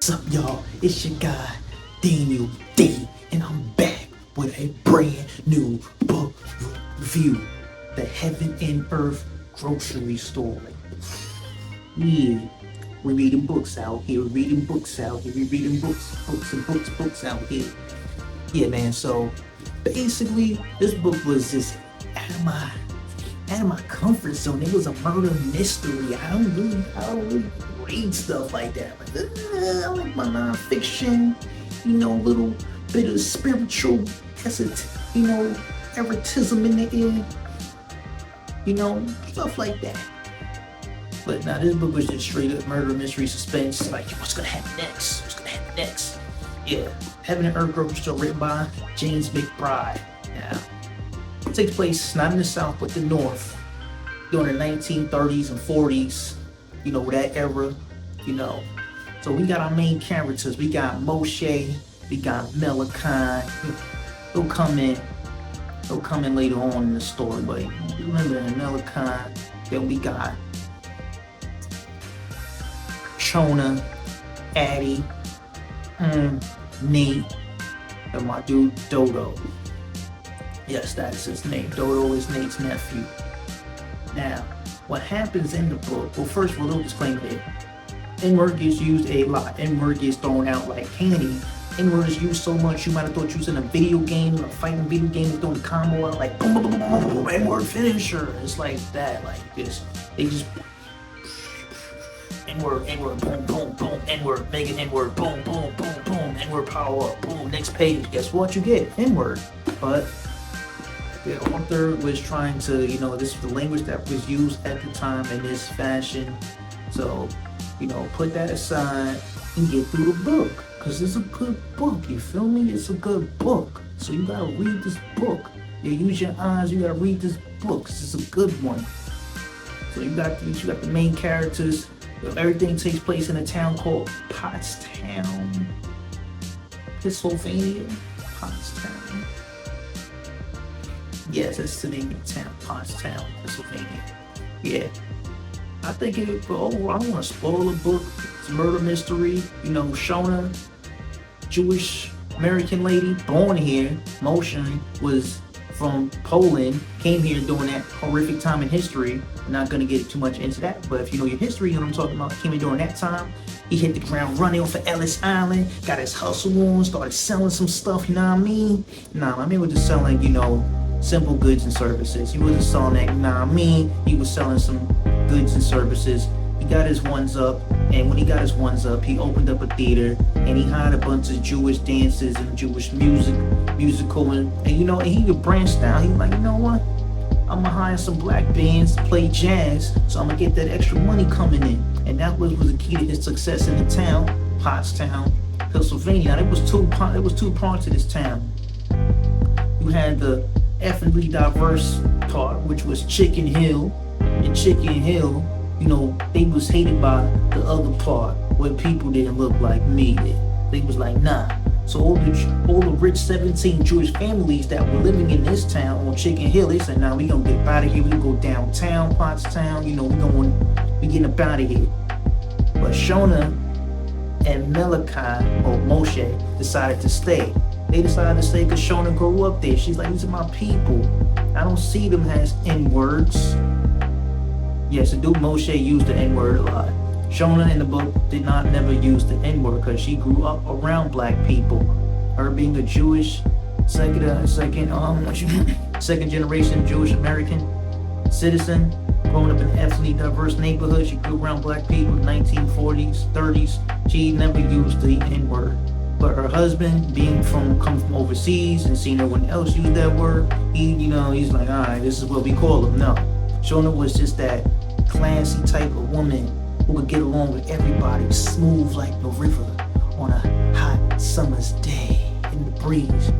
What's up, y'all? It's your guy, Daniel D, and I'm back with a brand new book review. The Heaven and Earth Grocery Store. Yeah, we're reading books out here, we're reading books out here. Yeah, man, so basically, this book was just out of my comfort zone. It was a murder mystery. I don't really read stuff like that. I like my nonfiction, a little bit of spiritual, erotism in the air, stuff like that. But now this book was just straight up murder mystery suspense. Like, what's gonna happen next? Yeah, Heaven and Earth Grocery Store, written by James McBride. Now, it takes place not in the South but the North during the 1930s and 40s, that era, So we got our main characters. We got Moshe, we got Malachi. They'll come in later on in the story, but remember Malachi. Then we got Shona, Addie, Nate, and my dude Dodo. Yes, that is his name. Dodo is Nate's nephew. Now, what happens in the book? Well, first of all, a little disclaimer here. N-word gets used a lot. N-word gets thrown out like candy. N-word is used so much you might have thought you was in a video game, a fighting video game, throwing the combo out like boom, boom, boom, boom, boom, N-word finisher. It's like that, like this. They just N-word, boom, boom, boom, N-word, make it N-word, boom, boom, boom, boom, N-word power up, boom, next page. Guess what you get? N-word. But the author was trying to, this is the language that was used at the time in this fashion. So, put that aside and get through the book. Because it's a good book, you feel me? It's a good book. So you gotta read this book. You use your eyes, you gotta read this book. 'Cause it's a good one. So you got the main characters. Everything takes place in a town called Pottstown, Pennsylvania. Pottstown. Yes, that's the name of the town, Pottstown, Pennsylvania. Yeah. I think overall, I don't want to spoil the book. It's a murder mystery. Shona, Jewish American lady, born here. Moshe was from Poland, came here during that horrific time in history. I'm not going to get too much into that, but if you know your history, you know what I'm talking about. Came in during that time. He hit the ground running off of Ellis Island, got his hustle on, started selling some stuff, you know what I mean? Nah, he was just selling, simple goods and services. He wasn't selling that, he was selling some goods and services. He got his ones up, and when he got his ones up, he opened up a theater, and he hired a bunch of Jewish dancers and Jewish musical, and he could branch out. He was like, you know what? I'm gonna hire some black bands to play jazz, so I'm gonna get that extra money coming in. And that was the key to his success in the town, Pottstown, Pennsylvania. Now, there was two parts of this town. You had the ethnically diverse part, which was Chicken Hill. And Chicken Hill, they was hated by the other part, where people didn't look like me. They was like, nah. So all the rich 17 Jewish families that were living in this town on Chicken Hill, they said, nah, we gonna get out of here. We go downtown, Pottstown, we getting up out of here. But Shona and Malachi, or Moshe, decided to stay. They decided to stay because Shona grew up there. She's like, these are my people. I don't see them as N-words. Yes, the dude Moshe used the N-word a lot. Shona in the book did not never use the N-word because she grew up around black people. Her being a Jewish, second generation Jewish American citizen, growing up in an ethnically diverse neighborhood. She grew around black people in the 1940s, 30s. She never used the N-word. But her husband, come from overseas and seeing everyone else use that word, he's like, all right, this is what we call them. No, Shona was just that classy type of woman who would get along with everybody, smooth like the river on a hot summer's day in the breeze.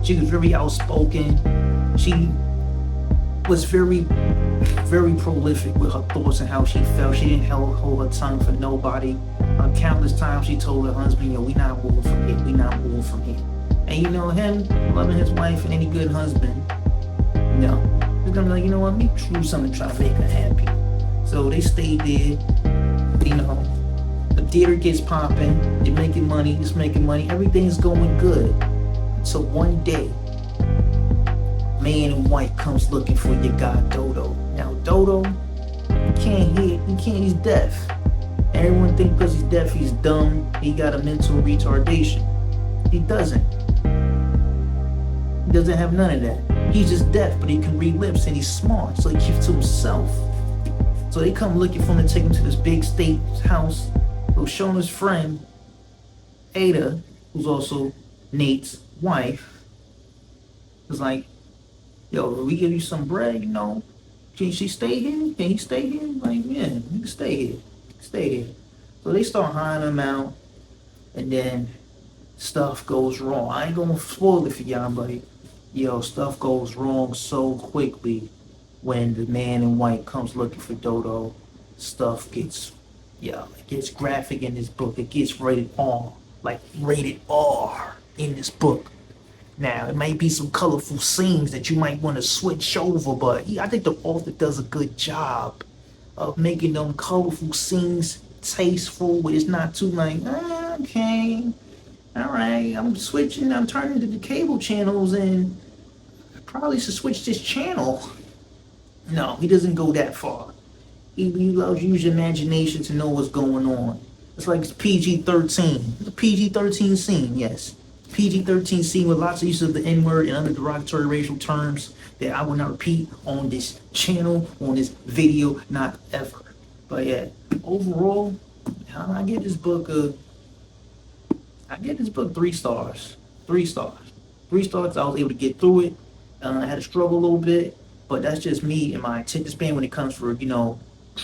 She was very outspoken. She was very, very prolific with her thoughts and how she felt. She didn't hold her tongue for nobody. Countless times she told her husband, we not moving from here. And him loving his wife and any good husband, he's gonna be like, let me do something to try to make her happy. So they stayed there, The theater gets popping, they're making money, it's making money, everything's going good. So one day, man in white comes looking for your guy Dodo. Now Dodo can't hear, he's deaf. Everyone thinks because he's deaf, he's dumb, he got a mental retardation. He doesn't. He doesn't have none of that. He's just deaf, but he can read lips and he's smart, so he keeps to himself. So they come looking for him to take him to this big state house. So Shona's friend, Ada, who's also Nate's wife, was like, yo, will we give you some bread, you know? Can she stay here? Can he stay here? Like, yeah, you can stay here. Stay here. So they start hiring him out, and then stuff goes wrong. I ain't gonna spoil it for y'all, but yo, stuff goes wrong so quickly when the man in white comes looking for Dodo. Stuff gets, it gets graphic in this book. It gets rated R, like rated R in this book. Now, it might be some colorful scenes that you might want to switch over, but I think the author does a good job of making them colorful scenes tasteful, where it's not too like, okay, all right, I'm turning to the cable channels, and I probably should switch this channel. No, he doesn't go that far. He allows you to use your imagination to know what's going on. It's like it's PG-13. It's a PG-13 scene, yes. PG-13 scene with lots of use of the N-word and other derogatory racial terms that I will not repeat on this channel, on this video, not ever. But yeah, overall, I give this book 3 stars. 3 stars. 3 stars. I was able to get through it. I had to struggle a little bit, but that's just me and my attention span when it comes for,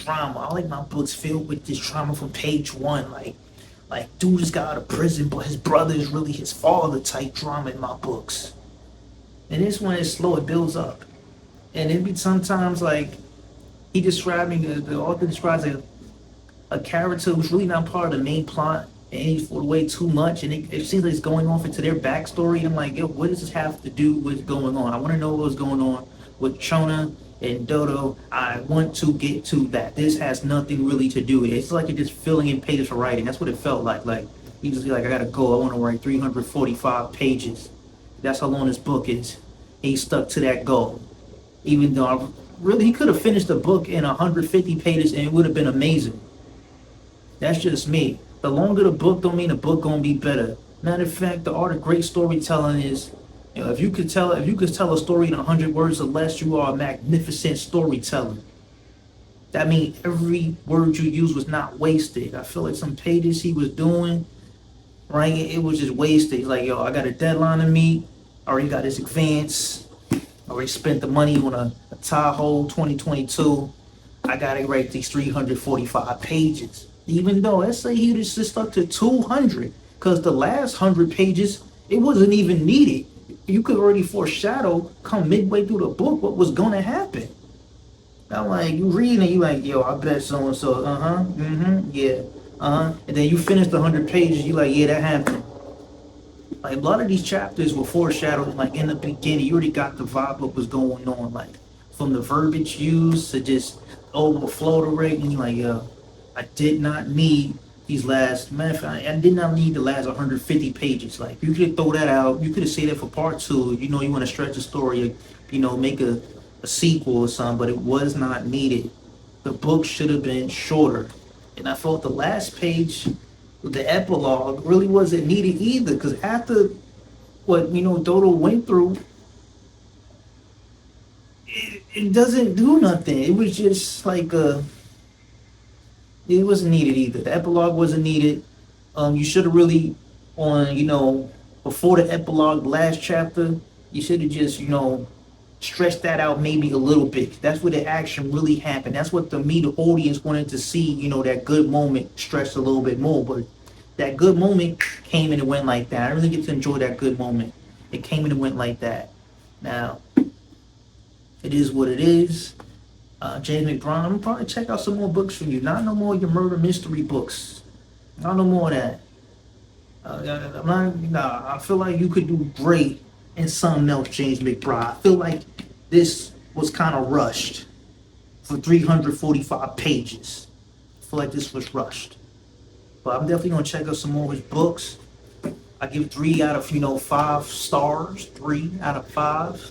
drama. I like my books filled with this drama from page 1. Like dude just got out of prison, but his brother is really his father type drama in my books. And this one is slow, it builds up. And it be sometimes like the author describes a character who's really not part of the main plot, and he's for way too much, and it seems like it's going off into their backstory. And I'm like, yo, what does this have to do with going on? I want to know what's going on with Shona and Dodo. I want to get to that. This has nothing really to do with it. It's like you're just filling in pages for writing. That's what it felt like. Like he was like, I gotta go. I want to write 345 pages. That's how long this book is. He stuck to that goal, even though he could have finished the book in 150 pages and it would have been amazing. That's just me. The longer the book don't mean the book gonna be better. Matter of fact, the art of great storytelling is, if you could tell a story in 100 words or less, you are a magnificent storyteller. That means every word you use was not wasted. I feel like some pages he was doing, right? It was just wasted. He's like, yo, I got a deadline to meet. I already got this advance. I already spent the money on a Tahoe 2022. I gotta write these 345 pages. Even though, let's say he just stuck to 200, because the last 100 pages, it wasn't even needed. You could already foreshadow, come midway through the book, what was gonna happen. I'm like, you reading and you like, yo, I bet so-and-so, yeah, and then you finish the 100 pages, you like, yeah, that happened. Like, a lot of these chapters were foreshadowed, like, in the beginning. You already got the vibe of what was going on, like, from the verbiage used to just overflow the rate, and you're like, yo, I did not need I did not need the last 150 pages. Like, you could throw that out. You could have saved it for part 2. You want to stretch the story, make a sequel or something, but it was not needed. The book should have been shorter. And I felt the last page, the epilogue, really wasn't needed either, because after what, Dodo went through, it doesn't do nothing. It was just like it wasn't needed either. The epilogue wasn't needed. You should have really, before the epilogue, the last chapter, you should have just, stretched that out maybe a little bit. That's where the action really happened. That's what the audience wanted to see, that good moment stretched a little bit more. But that good moment came and it went like that. I really get to enjoy that good moment. It came and it went like that. Now, it is what it is. James McBride, I'm gonna probably check out some more books from you. Not no more your murder mystery books. Not no more of that. I feel like you could do great in something else, James McBride. I feel like this was kind of rushed for 345 pages. I feel like this was rushed. But I'm definitely gonna check out some more of his books. I give 3 out of 5 stars. 3 out of 5.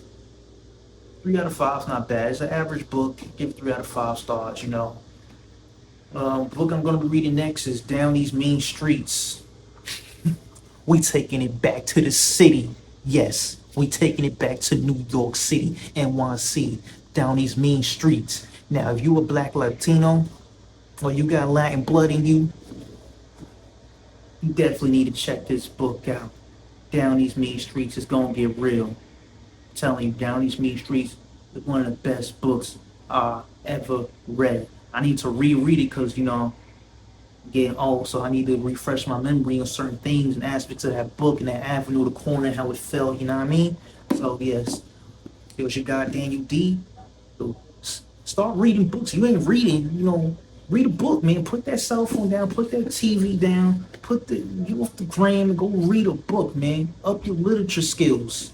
3 out of 5 is not bad. It's an average book. Give it 3 out of 5 stars. Book I'm gonna be reading next is Down These Mean Streets. We taking it back to the city. Yes, we taking it back to New York City, NYC, down these mean streets. Now, if you a black Latino or you got Latin blood in you, you definitely need to check this book out. Down These Mean Streets is gonna get real. I'm telling you, Down These Mean Streets is one of the best books I ever read. I need to reread it because getting old, so I need to refresh my memory on certain things and aspects of that book and that avenue, the corner, how it felt. You know what I mean? So yes, it was your guy Daniel D. So start reading books. You ain't reading, read a book, man. Put that cell phone down, put that TV down, get off the gram and go read a book, man. Up your literature skills.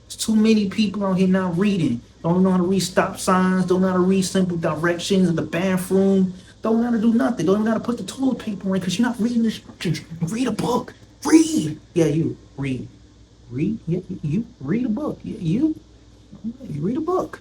There's too many people out here not reading. Don't know how to read stop signs, don't know how to read simple directions in the bathroom, don't know how to do nothing, don't even know how to put the toilet paper in because you're not reading the instructions. Read a book. Read. Yeah, you read. Read? Yeah, you read a book. Yeah, you read a book.